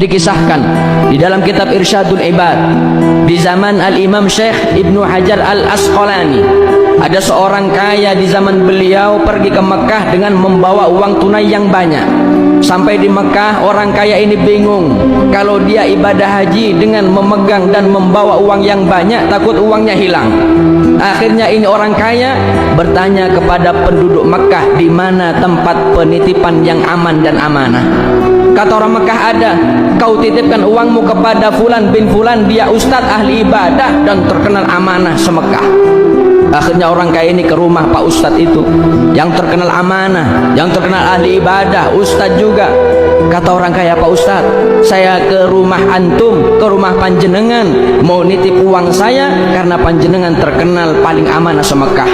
Dikisahkan di dalam kitab Irsyadul Ibad di zaman Al-Imam Syekh Ibnu Hajar Al-Asqalani, ada seorang kaya di zaman beliau pergi ke Mekah dengan membawa uang tunai yang banyak. Sampai di Mekah, orang kaya ini bingung kalau dia ibadah haji dengan memegang dan membawa uang yang banyak, takut uangnya hilang. Akhirnya ini orang kaya bertanya kepada penduduk Mekah, di mana tempat penitipan yang aman dan amanah. Kata orang Mekah, ada. Kau titipkan uangmu kepada Fulan bin Fulan, dia ustadz ahli ibadah dan terkenal amanah se-Mekah. Akhirnya orang kaya ini ke rumah Pak Ustadz itu yang terkenal amanah, yang terkenal ahli ibadah, ustadz juga. Kata orang kaya, Pak Ustadz, saya ke rumah antum, ke rumah panjenengan, mau nitip uang saya karena panjenengan terkenal paling amanah se-Mekah.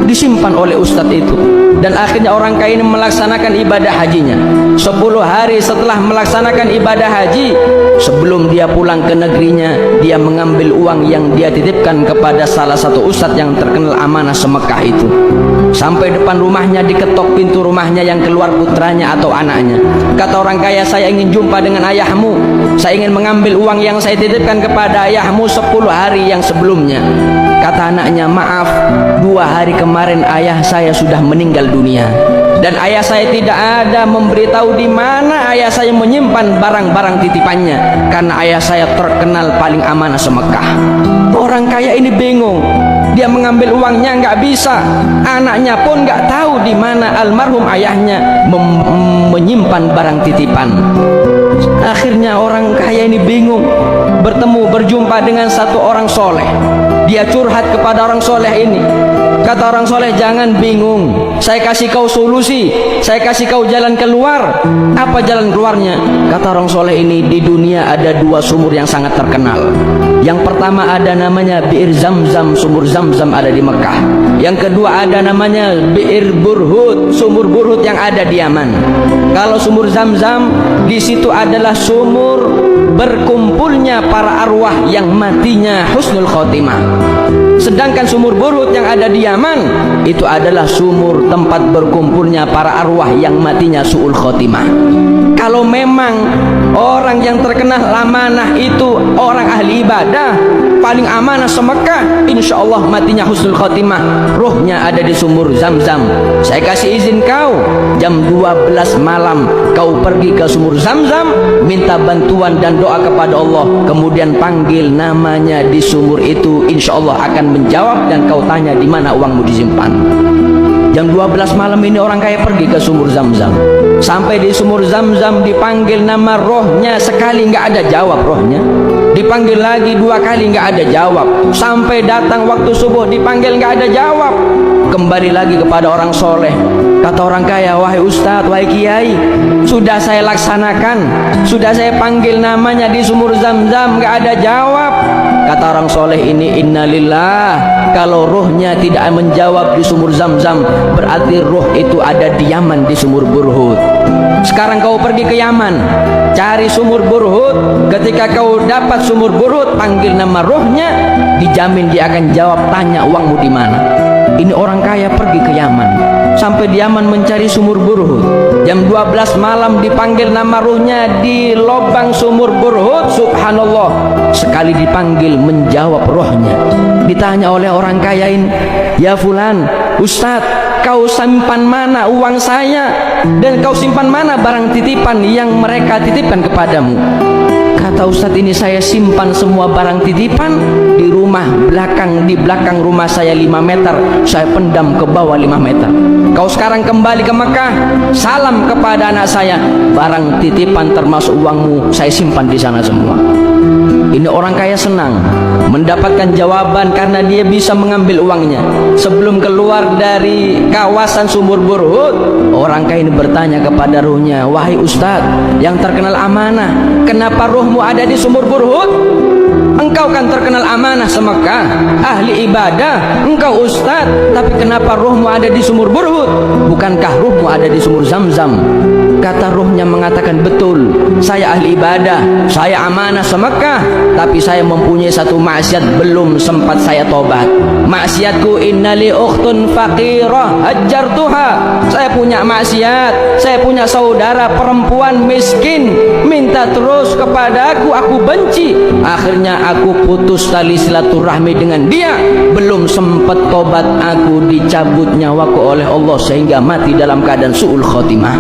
Disimpan oleh ustadz itu. Dan akhirnya orang kaya ini melaksanakan ibadah hajinya. 10 hari setelah melaksanakan ibadah haji, sebelum dia pulang ke negerinya, dia mengambil uang yang dia titipkan kepada salah satu ustadz yang terkenal amanah se-Mekah itu. Sampai depan rumahnya, diketok pintu rumahnya, yang keluar putranya atau anaknya. Kata orang kaya, saya ingin jumpa dengan ayahmu, saya ingin mengambil uang yang saya titipkan kepada ayahmu 10 hari yang sebelumnya. Kata anaknya, maaf, 2 hari kemarin ayah saya sudah meninggal dunia, dan ayah saya tidak ada memberitahu di mana ayah saya menyimpan barang-barang titipannya, karena ayah saya terkenal paling amanah se-Mekah. Orang kaya ini bingung, dia mengambil uangnya nggak bisa, anaknya pun nggak tahu di mana almarhum ayahnya menyimpan barang titipan. Akhirnya orang kaya ini bingung, berjumpa dengan satu orang soleh. Dia curhat kepada orang soleh ini. Kata orang soleh, jangan bingung, saya kasih kau solusi, saya kasih kau jalan keluar. Apa jalan keluarnya? Kata orang soleh ini, di dunia ada 2 sumur yang sangat terkenal. Yang pertama ada namanya Bi'ir Zamzam, sumur Zamzam ada di Mekah. Yang kedua ada namanya Bi'ir Burhut, sumur Burhut yang ada di Yaman. Kalau sumur Zamzam, di situ adalah sumur berkumpulnya para arwah yang matinya husnul khotimah. Sedangkan sumur Burhut yang ada di Yaman, itu adalah sumur tempat berkumpulnya para arwah yang matinya su'ul khotimah. Kalau memang orang yang terkenal amanah itu orang ahli ibadah, paling amanah se-Mekah, insya Allah matinya husnul khotimah, ruhnya ada di sumur Zamzam. Saya kasih izin kau, jam 12 malam kau pergi ke sumur Zamzam, minta bantuan dan doa kepada Allah, kemudian panggil namanya di sumur itu, insya Allah akan menjawab, dan kau tanya di mana uangmu disimpan. Jam 12 malam ini orang kaya pergi ke sumur Zamzam. Sampai di sumur Zamzam, dipanggil nama rohnya, sekali nggak ada jawab rohnya. Dipanggil lagi 2 kali, nggak ada jawab. Sampai datang waktu subuh, dipanggil nggak ada jawab. Kembali lagi kepada orang soleh. Kata orang kaya, wahai ustadz, wahai kiai, sudah saya laksanakan, sudah saya panggil namanya di sumur Zamzam, nggak ada jawab. Kata orang soleh ini, innalillah, kalau ruhnya tidak menjawab di sumur Zamzam, berarti ruh itu ada di Yaman di sumur Burhut. Sekarang kau pergi ke Yaman, cari sumur Burhut. Ketika kau dapat sumur Burhut, panggil nama ruhnya, dijamin dia akan jawab, tanya uangmu di mana. Ini orang kaya pergi ke Yaman, sampai di Yaman mencari sumur Burhut. Jam 12 malam dipanggil nama ruhnya di lubang sumur Burhut. Subhanallah, sekali dipanggil menjawab rohnya. Ditanya oleh orang kaya ini, ya fulan, ustadz, kau simpan mana uang saya, dan kau simpan mana barang titipan yang mereka titipkan kepadamu? Kata ustadz ini, saya simpan semua barang titipan di rumah belakang, di belakang rumah saya 5 meter, saya pendam ke bawah 5 meter. Kau sekarang kembali ke Mekah, salam kepada anak saya, barang titipan termasuk uangmu saya simpan di sana semua. Ini orang kaya senang mendapatkan jawaban karena dia bisa mengambil uangnya. Sebelum keluar dari kawasan sumur Burhut, orang kaya ini bertanya kepada ruhnya, wahai ustadz yang terkenal amanah, kenapa ruhmu ada di sumur Burhut? Engkau kan terkenal amanah se-Mekah, ahli ibadah, engkau ustadz, tapi kenapa ruhmu ada di sumur Burhut? Bukankah ruhmu ada di sumur Zamzam? Kata ruhnya mengatakan, betul, saya ahli ibadah, saya amanah se-Mekah, tapi saya mempunyai satu maksiat belum sempat saya tobat. Maksiatku, innali ukhtun faqirah hajjartuha. Saya punya maksiat, saya punya saudara perempuan miskin, minta terus kepadaku, aku benci. Akhirnya aku putus tali silaturahmi dengan dia. Belum sempat tobat, aku dicabut nyawaku oleh Allah sehingga mati dalam keadaan su'ul khotimah.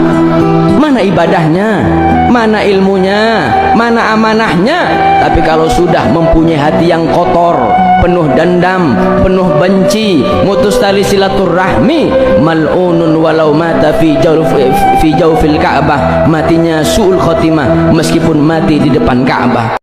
Mana ibadahnya, mana ilmunya, mana amanahnya? Tapi kalau sudah mempunyai hati yang kotor, penuh dendam, penuh benci, mutus tali silaturahmi, mal'unun walau mata fi jawfil Ka'bah, matinya su'ul khotimah meskipun mati di depan Ka'bah.